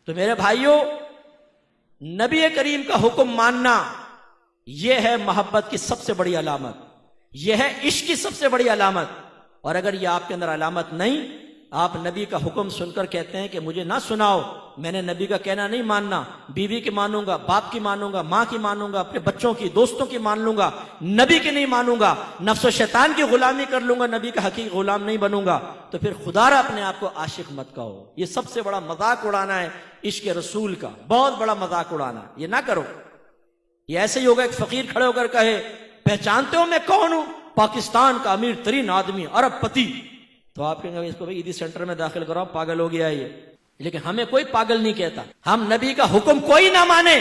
تو میرے بھائیوں، نبی کریم کا حکم ماننا یہ ہے محبت کی سب سے بڑی علامت، یہ ہے عشق کی سب سے بڑی علامت۔ اور اگر یہ آپ کے اندر علامت نہیں، آپ نبی کا حکم سن کر کہتے ہیں کہ مجھے نہ سناؤ، میں نے نبی کا کہنا نہیں ماننا، بیوی کی مانوں گا، باپ کی مانوں گا، ماں کی مانوں گا، اپنے بچوں کی، دوستوں کی مان لوں گا، نبی کی نہیں مانوں گا، نفس و شیطان کی غلامی کر لوں گا، نبی کا حقیقی غلام نہیں بنوں گا، تو پھر خدا را اپنے آپ کو عاشق مت کہو۔ یہ سب سے بڑا مذاق اڑانا ہے عشق رسول کا، بہت بڑا مذاق اڑانا، یہ نہ کرو۔ یہ ایسے ہی ہوگا ایک فقیر کھڑے ہو کر کہے پہچانتے ہو میں کون ہوں؟ پاکستان کا امیر ترین آدمی، ارب پتی۔ تو آپ کہیں گے اس کو بھائی ایدی سینٹر میں داخل کراؤ، پاگل ہو گیا یہ۔ لیکن ہمیں کوئی پاگل نہیں کہتا، ہم نبی کا حکم کوئی نہ مانے،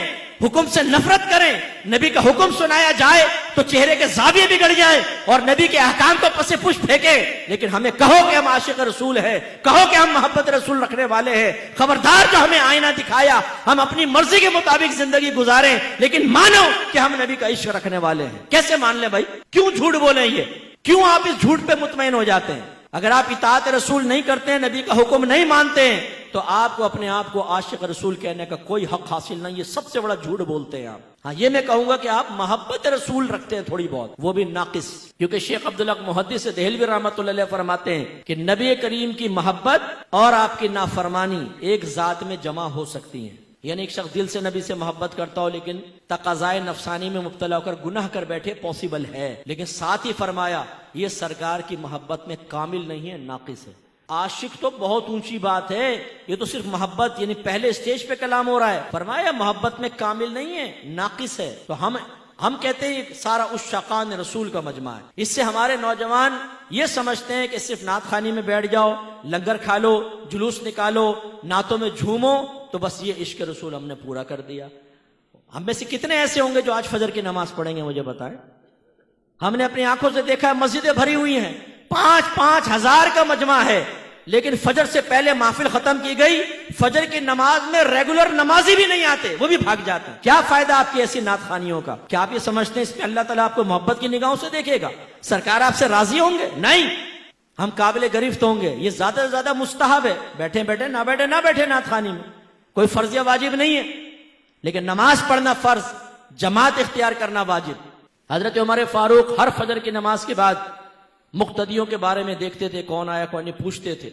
حکم سے نفرت کریں، نبی کا حکم سنایا جائے تو چہرے کے زاویے بگڑ جائیں اور نبی کے احکام کو پس پش پھینکے، لیکن ہمیں کہو کہ ہم عاشق رسول ہیں، کہو کہ ہم محبت رسول رکھنے والے ہیں۔ خبردار جو ہمیں آئینہ دکھایا ہم اپنی مرضی کے مطابق زندگی گزاریں، لیکن مانو کہ ہم نبی کا عشق رکھنے والے ہیں۔ کیسے مان لیں بھائی؟ کیوں جھوٹ بولیں؟ یہ کیوں آپ اس جھوٹ پہ مطمئن ہو جاتے ہیں؟ اگر آپ اطاعت رسول نہیں کرتے ہیں، نبی کا حکم نہیں مانتے ہیں، تو آپ کو اپنے آپ کو عاشق رسول کہنے کا کوئی حق حاصل نہیں۔ یہ سب سے بڑا جھوٹ بولتے ہیں آپ۔ ہاں یہ میں کہوں گا کہ آپ محبت رسول رکھتے ہیں تھوڑی بہت، وہ بھی ناقص، کیونکہ شیخ عبداللہ محدث دہلوی رحمۃ اللہ علیہ فرماتے ہیں کہ نبی کریم کی محبت اور آپ کی نافرمانی ایک ذات میں جمع ہو سکتی ہیں۔ یعنی ایک شخص دل سے نبی سے محبت کرتا ہو لیکن تقاضائے نفسانی میں مبتلا ہو کر گناہ کر بیٹھے، پاسبل ہے، لیکن ساتھ ہی فرمایا یہ سرکار کی محبت میں کامل نہیں ہے، ناقص ہے۔ عاشق تو بہت اونچی بات ہے، یہ تو صرف محبت یعنی پہلے سٹیج پہ کلام ہو رہا ہے، فرمایا محبت میں کامل نہیں ہے، ناقص ہے۔ تو ہم کہتے ہیں یہ سارا عشاقان رسول کا مجمع ہے۔ اس سے ہمارے نوجوان یہ سمجھتے ہیں کہ صرف نعت خوانی میں بیٹھ جاؤ، لنگر کھا لو، جلوس نکالو، نعتوں میں جھومو تو بس یہ عشق رسول ہم نے پورا کر دیا۔ ہم میں سے کتنے ایسے ہوں گے جو آج فجر کی نماز پڑھیں گے؟ مجھے بتائیں۔ ہم نے اپنی آنکھوں سے دیکھا ہے مسجدیں بھری ہوئی ہیں، 5,000 5,000 کا مجمع ہے، لیکن فجر سے پہلے محفل ختم کی گئی، فجر کی نماز میں ریگولر نمازی بھی نہیں آتے، وہ بھی بھاگ جاتے ہیں۔ کیا فائدہ آپ کی ایسی نعت خوانیوں کا؟ کیا آپ یہ سمجھتے ہیں اس میں اللہ تعالیٰ آپ کو محبت کی نگاہوں سے دیکھے گا؟ سرکار آپ سے راضی ہوں گے؟ نہیں، ہم قابل گرفت ہوں گے۔ یہ زیادہ سے زیادہ مستحب ہے، بیٹھے بیٹھے نہ بیٹھے نعت خوانی میں، کوئی فرض یا واجب نہیں ہے، لیکن نماز پڑھنا فرض، جماعت اختیار کرنا واجب۔ حضرت عمر فاروق ہر فجر کی نماز کے بعد مقتدیوں کے بارے میں دیکھتے تھے، کون آیا کون نہیں، پوچھتے تھے۔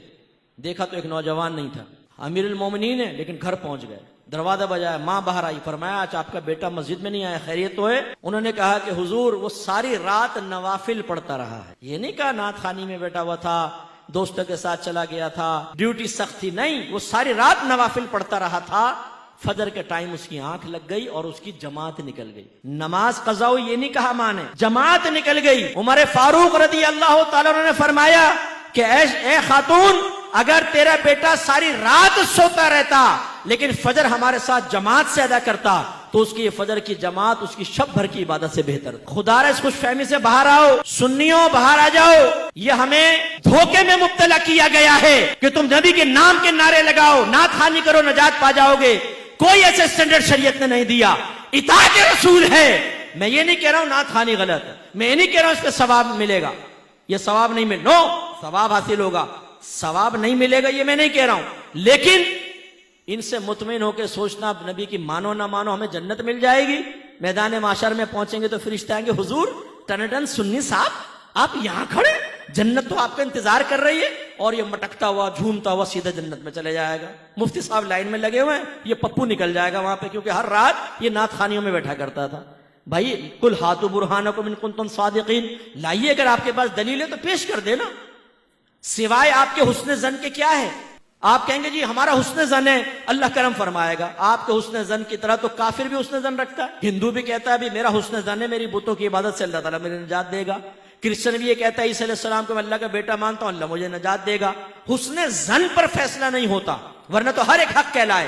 دیکھا تو ایک نوجوان نہیں تھا، امیر المومنین ہے لیکن گھر پہنچ گئے، دروازہ بجایا، ماں باہر آئی، فرمایا آج آپ کا بیٹا مسجد میں نہیں آیا، خیریت تو ہے؟ انہوں نے کہا کہ حضور وہ ساری رات نوافل پڑھتا رہا ہے۔ یہ نہیں کہا نعت خوانی میں بیٹھا ہوا تھا، دوستوں کے ساتھ چلا گیا تھا، ڈیوٹی سخت تھی، نہیں، وہ ساری رات نوافل پڑھتا رہا تھا۔ فجر کے ٹائم اس کی آنکھ لگ گئی اور اس کی جماعت نکل گئی۔ نماز قضا ہوئی یہ نہیں کہا ماں نے، جماعت نکل گئی۔ عمر فاروق رضی اللہ تعالیٰ عنہ نے فرمایا کہ اے خاتون، اگر تیرا بیٹا ساری رات سوتا رہتا لیکن فجر ہمارے ساتھ جماعت سے ادا کرتا تو اس کی فجر کی جماعت اس کی شب بھر کی عبادت سے بہتر۔ خدا را اس خوش فہمی سے باہر آؤ، سنیوں باہر آ جاؤ۔ یہ ہمیں دھوکے میں مبتلا کیا گیا ہے کہ تم نبی کے نام کے نعرے لگاؤ، نعت خوانی کرو، نجات پا جاؤ گے۔ کوئی ایسے اسٹینڈرڈ شریعت نے نہیں دیا، اطاعت رسول ہے۔ میں یہ نہیں کہہ رہا ہوں نعت خوانی غلط ہے، میں یہ نہیں کہہ رہا ہوں اس پہ ثواب ملے گا، یہ ثواب نہیں ملے، نو، ثواب حاصل ہوگا، ثواب نہیں ملے گا یہ میں نہیں کہہ رہا ہوں، لیکن ان سے مطمئن ہو کے سوچنا نبی کی مانو نہ مانو ہمیں جنت مل جائے گی۔ میدان معاشر میں پہنچیں گے تو فرشتے آئیں گے، حضور ٹنڈن سنی صاحب آپ یہاں کھڑے، جنت تو آپ کا انتظار کر رہی ہے، اور یہ مٹکتا ہوا جھومتا ہوا سیدھا جنت میں چلے جائے گا۔ مفتی صاحب لائن میں لگے ہوئے ہیں، یہ پپو نکل جائے گا وہاں پہ، کیونکہ ہر رات یہ نعت خوانیوں میں بیٹھا کرتا تھا۔ بھائی قل ہاتوا برہانکم ان کنتم صادقین، لائیے، اگر آپ کے پاس دلیل ہے تو پیش کر دینا، سوائے آپ کے حسن زن کے کیا ہے؟ آپ کہیں گے جی ہمارا حسن زن ہے، اللہ کرم فرمائے گا۔ آپ کے حسن زن کی طرح تو کافر بھی حسن زن رکھتا ہے، ہندو بھی کہتا ہے میرا حسن زن ہے، میری بتوں کی عبادت سے اللہ تعالیٰ میرے نجات دے گا، کرسچن بھی یہ کہتا ہے عیسیٰ علیہ السلام کو میں اللہ کا بیٹا مانتا ہوں، اللہ مجھے نجات دے گا۔ حسن زن پر فیصلہ نہیں ہوتا، ورنہ تو ہر ایک حق کہلائے،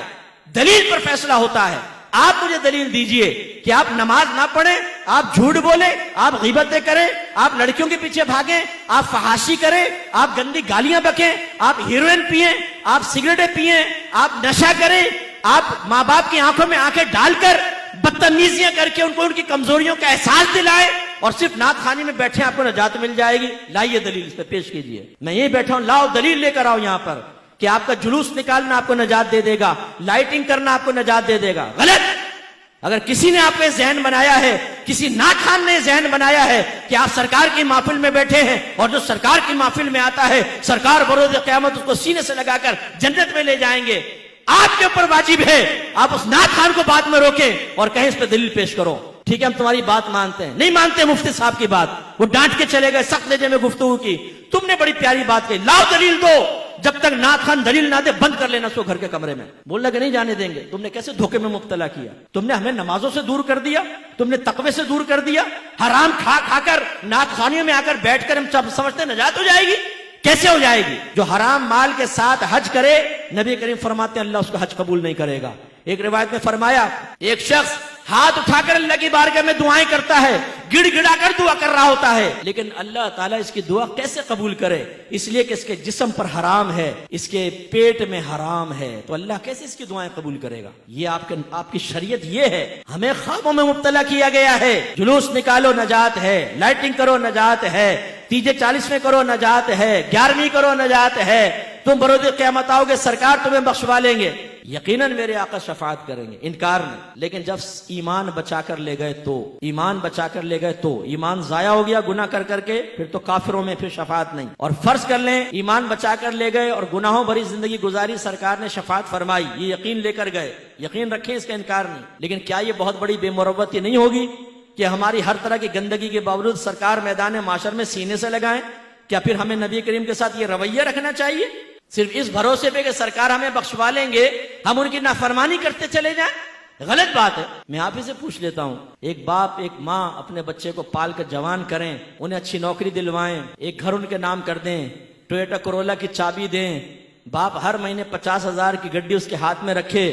دلیل پر فیصلہ ہوتا ہے۔ آپ مجھے دلیل دیجئے کہ آپ نماز نہ پڑھیں، آپ جھوٹ بولیں، آپ غیبتیں کریں، آپ لڑکیوں کے پیچھے بھاگیں، آپ فحاشی کریں، آپ گندی گالیاں بکیں، آپ ہیروئن پئیں، آپ سگریٹیں پئیں، آپ نشہ کریں، آپ ماں باپ کی آنکھوں میں آنکھیں ڈال کر بدتمیزیاں کر کے ان کو ان کی کمزوریوں کا احساس دلائیں، اور صرف نعت خوانی میں بیٹھے آپ کو نجات مل جائے گی۔ لائیے دلیل، اس پہ پیش کیجئے۔ میں یہی بیٹھا ہوں، لاؤ دلیل لے کر آؤ یہاں پر کہ آپ کا جلوس نکالنا آپ کو نجات دے دے گا، لائٹنگ کرنا آپ کو نجات دے دے گا. غلط. اگر کسی نے آپ کو ذہن بنایا ہے، کسی ناخوان نے ذہن بنایا ہے کہ آپ سرکار کی محفل میں بیٹھے ہیں اور جو سرکار کی محفل میں آتا ہے سرکار بروز قیامت اس کو سینے سے لگا کر جنت میں لے جائیں گے، آپ کے اوپر واجب ہے آپ اس ناخوان کو بعد میں روکیں اور کہیں اس پہ دلیل پیش کرو. ٹھیک ہے ہم تمہاری بات مانتے ہیں. نہیں مانتے مفتی صاحب کی بات، وہ ڈانٹ کے چلے گئے، سخت لہجے میں گفتگو کی. تم نے بڑی پیاری بات کہی، لاؤ دلیل دو. جب تک نعت خان دلیل نہ دے بند کر لینا اس کو گھر کے کمرے میں. بولنا کہ نہیں جانے دیں گے. تم نے کیسے دھوکے میں مبتلا کیا؟ تم نے ہمیں نمازوں سے دور کر دیا، تم نے تقوی سے دور کر دیا. حرام کھا کھا کر نعت خانیوں میں آ کر بیٹھ کر ہم سمجھتے نجات ہو جائے گی. کیسے ہو جائے گی؟ جو حرام مال کے ساتھ حج کرے نبی کریم فرماتے ہیں اللہ اس کا حج قبول نہیں کرے گا. ایک روایت میں فرمایا ایک شخص ہاتھ اٹھا کر اللہ کی بارگاہ میں دعائیں کرتا ہے، گڑ گڑا کر دعا کر رہا ہوتا ہے، لیکن اللہ تعالیٰ اس کی دعا کیسے قبول کرے؟ اس لیے کہ اس کے جسم پر حرام ہے، اس کے پیٹ میں حرام ہے، تو اللہ کیسے اس کی دعائیں قبول کرے گا؟ یہ آپ کی شریعت یہ ہے. ہمیں خوابوں میں مبتلا کیا گیا ہے. جلوس نکالو نجات ہے، لائٹنگ کرو نجات ہے، تیجے 40ویں کرو نجات ہے، 11ویں کرو نجات ہے. تم بروز قیامت آؤ گے سرکار تمہیں بخشوا لیں گے، یقیناً میرے آقا شفاعت کریں گے، انکار نہیں. لیکن جب ایمان بچا کر لے گئے تو ایمان ضائع ہو گیا گناہ کر کر کے، پھر تو کافروں میں پھر شفاعت نہیں. اور فرض کر لیں ایمان بچا کر لے گئے اور گناہوں بھری زندگی گزاری، سرکار نے شفاعت فرمائی، یہ یقین لے کر گئے، یقین رکھیں اس کا انکار نہیں. لیکن کیا یہ بہت بڑی بے مروتی نہیں ہوگی کہ ہماری ہر طرح کی گندگی کے باوجود سرکار میدان معاشر میں سینے سے لگائیں؟ کیا پھر ہمیں نبی کریم کے ساتھ یہ رویہ رکھنا چاہیے صرف اس بھروسے پہ کہ سرکار ہمیں بخشوا لیں گے ہم ان کی نافرمانی کرتے چلے جائیں؟ غلط بات ہے. میں آپ ہی سے پوچھ لیتا ہوں، ایک باپ ایک ماں اپنے بچے کو پال کر جوان کریں، انہیں اچھی نوکری دلوائیں، ایک گھر ان کے نام کر دیں، ٹویوٹا کرولا کی چابی دیں، باپ ہر مہینے 50,000 کی گڈی اس کے ہاتھ میں رکھے،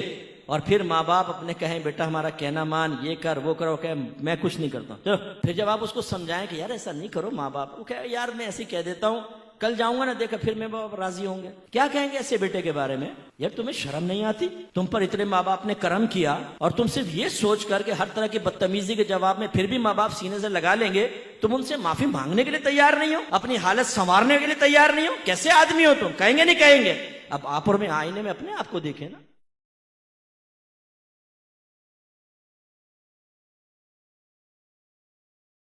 اور پھر ماں باپ اپنے کہیں بیٹا ہمارا کہنا مان، یہ کر وہ کرو، کہ میں کچھ نہیں کرتا ہوں. پھر جب آپ اس کو سمجھائیں کہ یار ایسا نہیں کرو، ماں باپ وہ کہے یار میں ایسے کہہ دیتا ہوں، کل جاؤں گا نا دیکھا پھر میں باپ راضی ہوں گے. کیا کہیں گے ایسے بیٹے کے بارے میں؟ یار تمہیں شرم نہیں آتی؟ تم پر اتنے ماں باپ نے کرم کیا اور تم صرف یہ سوچ کر کہ ہر طرح کی بدتمیزی کے جواب میں پھر بھی ماں باپ سینے سے لگا لیں گے، تم ان سے معافی مانگنے کے لیے تیار نہیں ہو، اپنی حالت سنوارنے کے لیے تیار نہیں ہو. کیسے آدمی ہو تم؟ کہیں گے نہیں کہیں گے؟ اب آپ اور میں آئینے میں اپنے آپ کو دیکھیں نا.